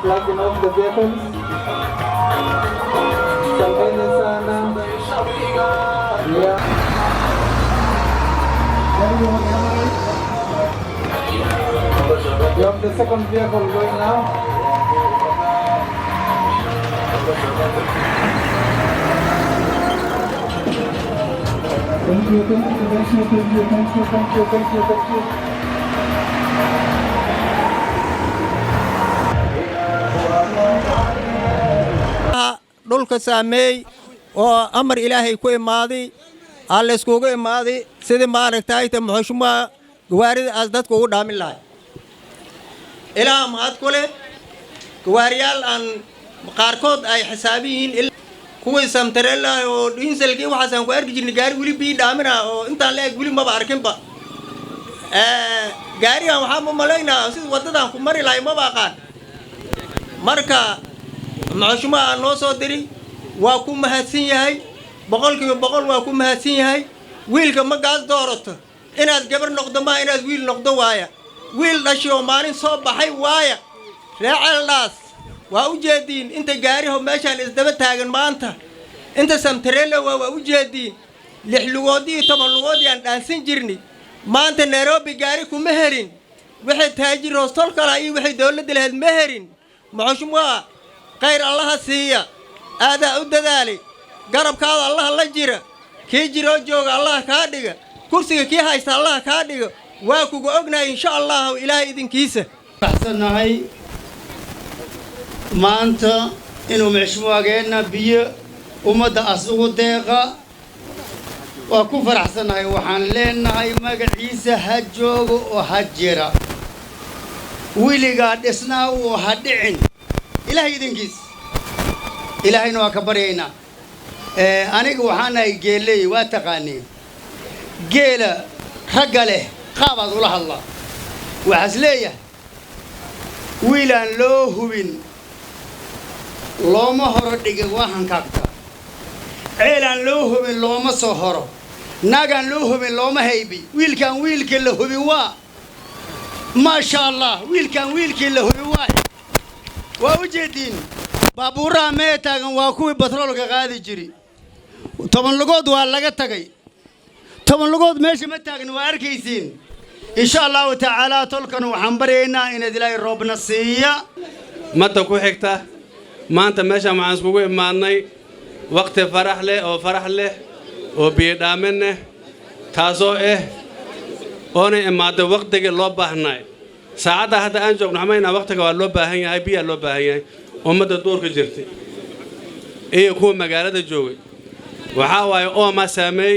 plugging off the vehicles. Salveni sana. Yeah. You have the second vehicle going now. Thank you, thank you, thank you, thank you, thank you, thank you, thank you, thank you. dhulka saameey oo amar ilaahay ku imaaday alla iskugu imaaday sidii maaragtay muxushuma gawaarida as dadku ugu dhaamin lahay ilaa mahad kule gawaariyaal aan qaarkood ay xisaabiyiin kuwii samtarella oo dinselkii waxaan ku arki jirnay gaari wili bii dhaamina oo intaan leeg wili maba arkinba gaarigan waxaan ma malaynaa sidii wadadan ku mari lahay maba aqaan marka muxushuma aan noo soo diri waa ku mahadsan yahay boqolkiiba boqol waa ku mahadsan yahay wiilka ma gaas doorato inaad gabar noqdo ma inaad wiil noqdo waaya wiil dhashay maalin soo baxay waaya reecaldaas waa u jeediin inta gaariho meeshaan isdaba taagan maanta inta samtarella waa u jeediin 6 lugoodii 10 lugoodii aan dhaansan jirnay maanta Nairobi gaari kuma herin wixii taajir hostel kala iyo wixii dawladda lahayd ma herin muxushuma khayr Allah siiya aada u dadaali garabkaada Allah la jira kii jiro jooga Allah ka dhiga kursiga kii haysta Allah ka dhiga waa kugu ognahay insha Allah ilaahay idinkiisa baxsanahay maanta inuu mashmuugeena biyo umada asugu deeqa waa ku faraxsanahay waxaan leenahay magaciisa ha joogo oo ha jira wiliga dhisnaa oo ha dhicin ilaahay idinkiisa ilaahayna waa ka baryaynaa aniga waxaan ahay geelay waa taqaaneen geela ragga leh qaabaad ula hadlaa waxaas leeyahay wiilaan loo hubin looma horo dhigin waxaan kaagta ceelaan loo hubin looma soo horo nagaan loo hubin looma haybi wiilkaan wiilkii la hubin waa maasha allah wiilkaan wiilkii la hubin waa u jeediin baabuuraha mee taagan waa kuwii batroolka qaadi jiri 10 lugood waa laga tagay 10 lugood meesha ma taagna waa arkaysiin insha Allah ta'ala tolkan waxaan baryaynaa in ilaahay roobna siiya mata ku xigta maanta meesha waxaan iskugu imaanay waqti farax leh oo biyo dhaamin taasoo oona imaado waqtiga loo baahnay saacada hadda aan joogno xamayna waqtiga waa loo baahan yahay biyo loo baahan yahay umada doorka jirtay iyo kuwa magaalada joogay waxa waaye oo ma saamay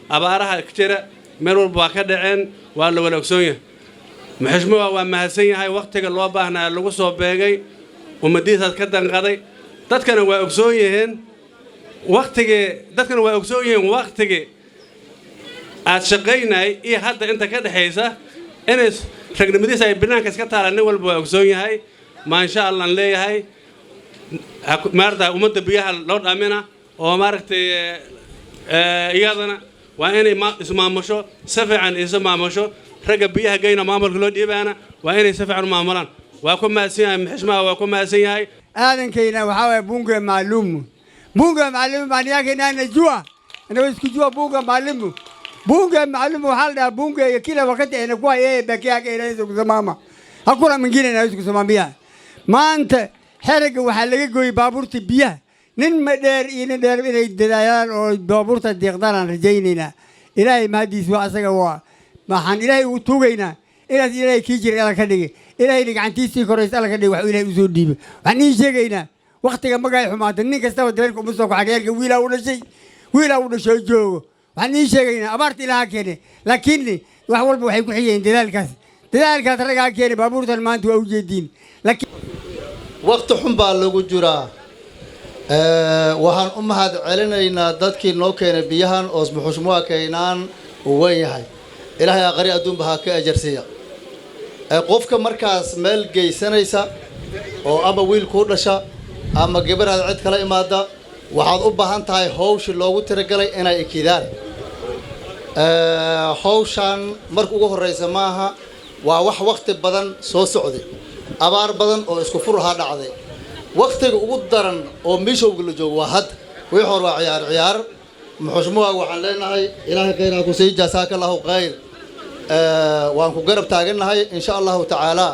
abaaraha jira meel walba ka dhaceen waa la wada ogsoon yahay muxushmuwa waa mahadsan yahay waqtiga loo baahnaa lagu soo beegay umadiisa ka danqaday dadkana waa ogsoon yihiin waqtiga aad shaqaynay iyo hadda inta ka dhaxaysa inay ragnimadiisa ay banaanka iska taalaan walba waa ogsoon yahay ma insha Allah leeyahay maarta umada biyaha loo dhaamina oo maaragtay iyadana waa inay ismaamusho safiican ismaamusho raga biyaha geyna maamulka loo dhiibaana waa inay safiican maamulaan waa ku maasan yahay muxushmaa waa ku maasan yahay aadankeena waxa way bunga maalum baan yaakina najua ana iskujua bunga maalum waxa la bunga kila wakati inakuwa yeye peke yake inaweza kusimama hakuna mwingine anaweza kusimamia maanta xeriga waxa laga gooyay baabuurta biyaha nin ma dheer inay dadayaan oo baabuurta deeqdaan rajaynayna ilaahay maadiis waa asaga waxaan ilaahay u tuugaynaa inaad ilaahay kii jiray ka dhigay ilaahay gacantiisii koraysa ka dhigay wax ilaahay u soo dhiibay waxaan ii sheegaynaa waqtiga magay xumaata nin kastaba dareenka uma soo kaxageelka wiilaa u dhashay joogo waxaan ii sheegaynaa abaarta ilaaha keenay laakiin wax walba waxay ku xigeen dadaalkaas ragaa keenay baabuurtan maanta waa u jeediin laakiin waqti xun baa lagu jiraa waxaan u mahad celinaynaa dadkii noo keenay biyahan oo muxushmuwa keenaan uu weyn yahay ilaahay aqri adduunba ha ka ajarsiya qofka markaas meel geysanaysa oo ama wiil ku dhasha ama gabar aad cid kala imaada waxaad u baahan tahay hawsh loogu tiragalay inay ikidaan hawshan markuu ugu horeysa maaha waa wax waqti badan soo socday abaar badan oo isku fur ahaa dhacday waqtiga ugu daran oo miishowga la joogo waa had wixii hore waa ciyaar muxushmuwaaga waxaan leenahay ilaahay khayraa ku sii jasaaka allahu khayr waan ku garab taagannahay insha allahu tacaala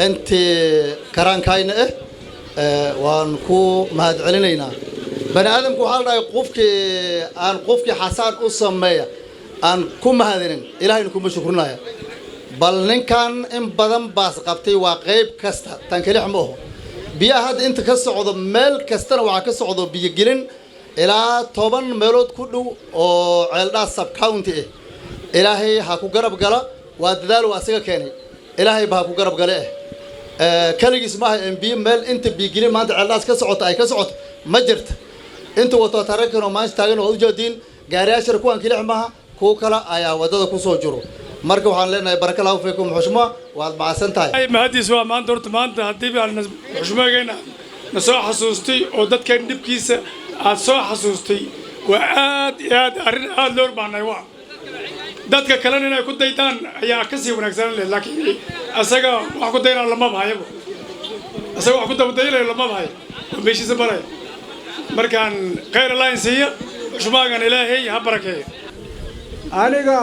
intii karaankayna waan ku mahad celinaynaa bani aadamku waxaa la dhahay qofkii xasaan u sameeya aan ku mahadinin ilaahayna kuma shukrinaya bal ninkan in badan baas qabtay waa qayb kasta tan kelix ma oho biyaha hadda inta ka socdo meel kastana waxaa ka socdo biyogelin ilaa 10 meelood ku dhow oo ceeldhaas sub county ilaahay ha ku garab gala waa dadaal uu asaga keenay ilaahay baa ku garab gale kaligiis maaha MB meel inta biyogelin maanta ceeldhaas ka socota ay ka socoto ma jirto inta wato tareekano maanta taagan oo u jeedin gaariyaasha kuwan kelix maaha kuwa kala ayaa wadada ku soo jiro marka waxaan leenahay barakallahu fiikum xushmo waad macsan tahay ay mahadiis waa maanta horta maanta hadii baan xushmoogeena na soo xasuustay oo dadkan dibkiisa aad soo xasuustay waa aad arrin aad loo baahnay waa dadka kalena inay ku daydaan ayaa ka sii wanaagsan laakiin asaga wax ku daynaa lama bahayo asaga wax ku dabadaylay lama bahayo meeshiisa baray markaan khayr alliance iyo xushmoogan ilaahay ha barakeeyo aniga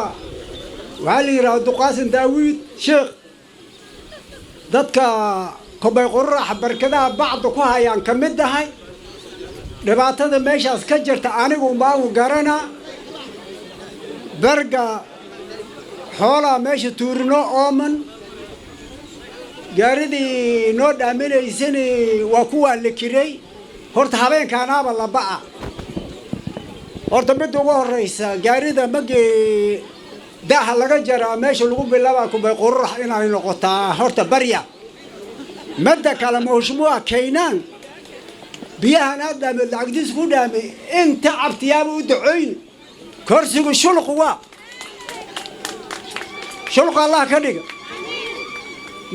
waxaa la yidhaahdaa duqaasin daawiid sheekh dadka kobay qururaxa barkadaha bacda ku hayaan ka mid ahay dhibaatada meeshaas ka jirta anigu maagu garana berga xoolaa meesha tuurino ooman gaaridii noo dhaaminaysani waa kuwaa la kiray horta habeenkaanaaba la ba'a horta midda ugu horraysa gaarida magii daaha laga jaraa meesha lagu bilaabaa kubay qururax inay noqotaa horta barya madda kale muxushmuwa kaynaan biyahan aad dhaame lacagdiis ku dhaame inta cabtiyaaba u dacoyn korsigu shulqu waa shulqa allah ka dhiga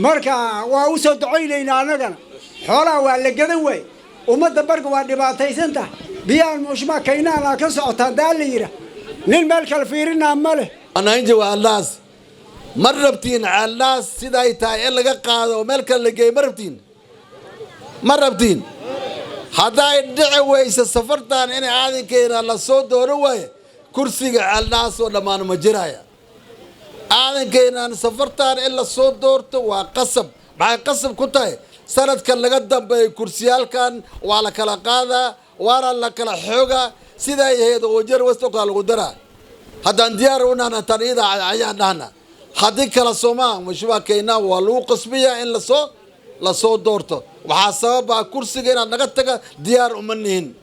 marka waa u soo dacoynaynaa annagana xoolaha waa la gadan waay ummadda barga waa dhibaataysan tahay biyahan muxushmuwa kaynaan ka socotaa daa la yidha nin meel kale fiirinaa ma leh أنا عندي وعلاس مربتين علاس سيداي تاي إلا قاعدة وملك اللي جاي مربتين هذا الدعوة إذا سافرتان أنا عادي كينا للصوت ورواي كرسي علاس ولا ما أنا مجرايا عادي كينا سافرتان إلا الصوت دورته وقصب مع قصب كتاي سنة كان لقدم بكرسيال كان وعلى كلا قاعدة وعلى كلا حوجة سيداي هذا وجر وستوك على القدرة هذا ديار ونحن تريد عياننا هذيك كلا سوما مش كينا ولو قسمية إن لصوت دورته وحسب كرسي جينا نقطة ديار أمنين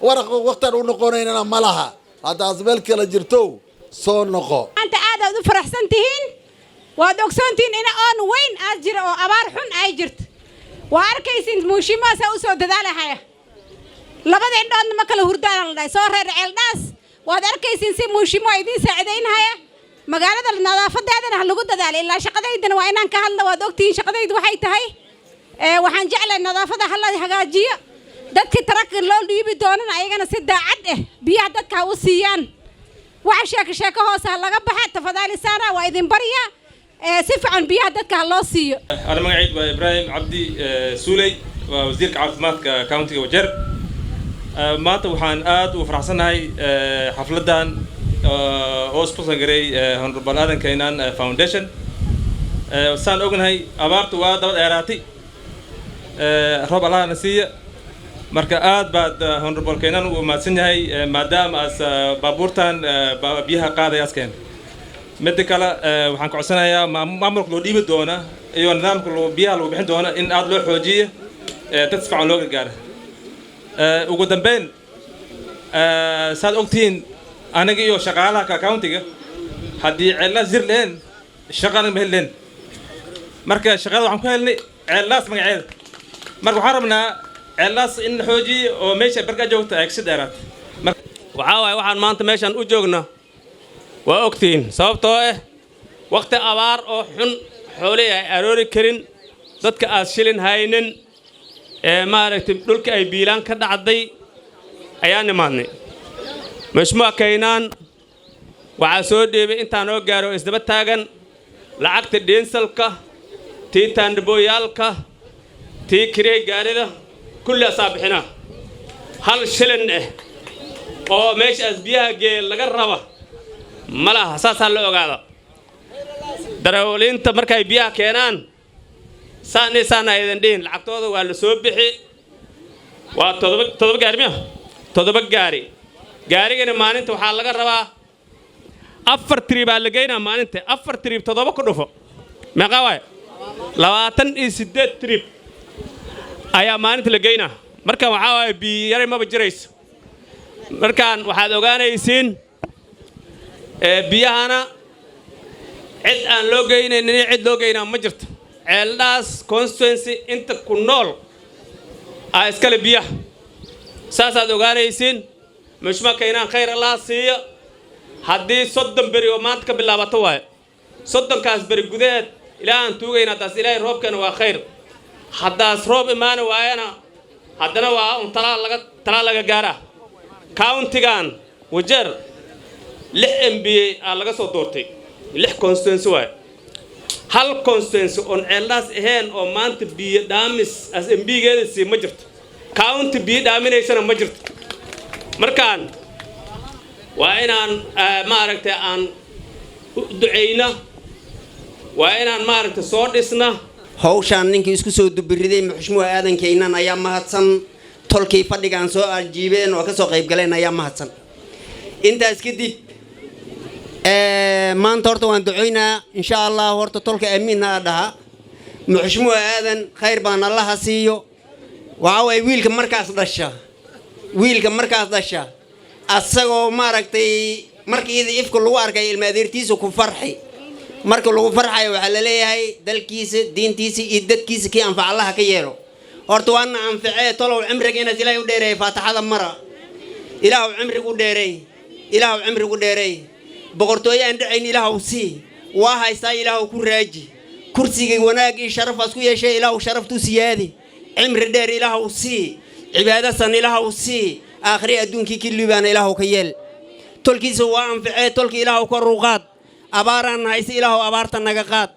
ورق وقت ونقولين أنا ملها هذا أزمل كلا جرتو صون نقو أنت عادة فرح سنتين ودوكسنتين أنا أن وين أجر أو أبارحون أجرت وأركيسين موشي ما سأوسو دالة هاي لبعد عندنا ما كله هردان الله صار الناس وهذا أركيسين سي موشي ما يدين ساعدين هاي مقالة النظافة هذا نحن قد ذلك إلا شقديدنا وإنان كهلا ودوكتين شقديد وحيت هاي وحنجعل النظافة هلا حاجية دتك ترك اللون يبي دوننا أيجنا سد عده بيع دتك هوسيان وعشاك شاكه هو سهل لقبها تفضل سارة وإذن بريا سفعا بيع دتك هاللوسي. أنا مقعد إبراهيم عبدي سولي ووزير عاصمات كاونتي وجر maanta waxaan aad u faraxsanahay xafladan oo sponsor garay Honorable Aadan Keenan Foundation saan ognahay abaartu waa daba dheeraatay roob Allah nasiya marka aad baad Honorable Keenan u mahadsan yahay maadaama as baabuurtan biyaha qaadayas keen mid kale waxaan ku codsanayaa maamulka loo dhiibi doona iyo nidaamka biyaha loo bixin doona in aad loo xoojiyo dad si fiican loo gargaaro ugu dambeyn saad ogtiin aniga iyo shaqaalaha countiga haddii ceellaas jir leen shaqana ma heleen marka shaqada waxaan ku helnay ceellaas magaceeda marka waxaan rabnaa ceellaas in la xoojiyo oo meesha barka joogta ay si dheeraad waxaa waaye waxaan maanta meeshan u joogno waa ogtiin sababtoo ah waqti abaar oo xun xoolihii ay aroori karin dadka aad shilin haynin maaragtay dhulka ay biilaan ka dhacday ayaa nimaadnay mashmuuc Keenan waxaa soo dheebay intaan oo gaaro isdaba taagan lacagta dheensalka tiitaan dhibooyaalka tii kirey gaarida kulli asaabixina hal shilin oo meeshaas biyaha geel laga raba ma laha saasaa la ogaada darawaliinta markay biyaha keenaan saana aydan dhihin lacagtooda waa la soo bixi waa todoba gaari miya todoba gaari gaarigana maalinta waxaa laga rabaa 4 trip baa la geynaa maalinta 4 trip todoba ku dhufo meeqa waay 28 trip ayaa maalinta la geynaa marka waxaa waay biyare maba jirayso markaan waxaad ogaanaysiin biyahana cid aan loo geynaynin cid loo geynaa ma jirto ceeldhaas constituency inta ku nool iskale biyaha saasaad ogaanaysiin mushmaka inaan khayr allah siiyo haddii 30 beri oo maanta ka bilaabato waaye 30kaas beri gudaheed ilaahan tuugayna taas ilaahay roobkana waa khayr haddaas roob imaana waayana haddana waa un talaa laga gaaraa countigan wajeer 6 MBA aa laga soo doortay 6 constituency waaye hal constituency on ceeldhaas ahayn oo maanta biyo dhaamis as MBgeeda sii ma jirto county biyo dhaaminaysana ma jirto markaan waa inaan maaragtay aan duceyna waa inaan maaragtay soo dhisna hawshaan ninkii isku soo dubiriday muxushmuha aadankeenan ayaa mahadsan tolkii fadhigaan soo arjiibeen oo ka soo qayb galeen ayaa mahadsan intaas kadib maanta horta waan duceynaa insha Allah horta tolka amiin ha dhaha muxushmuha aadan khayr baan Allah siiyo waxa way wiilka markaas dhasha asagoo maaragtay markii ifka lagu arkay ilma adeertiisa ku farxi marka lagu farxayo waxa la leeyahay dalkiisa diintiisa iyo dadkiisa kii anfac Allah ka yeelo horta waan anfacay tolow cimriga inaad ilaahay u dheereey faataxada mara ilaahu cimrigu dheereey boqortooyo aan dhacayn ilaahu sii waa haystaa ilaahu ku raaji kursiga wanaag iyo sharaf asku yeeshay ilaahu sharaftu siyaadi cimri dheer ilaahu sii cibaadasan ilaahu sii آخري أدونكي كل بان إلهه كيل تلكي سواء في تلكي إلهه كروقات أبارا هايس إلهه أبارتا نجاقات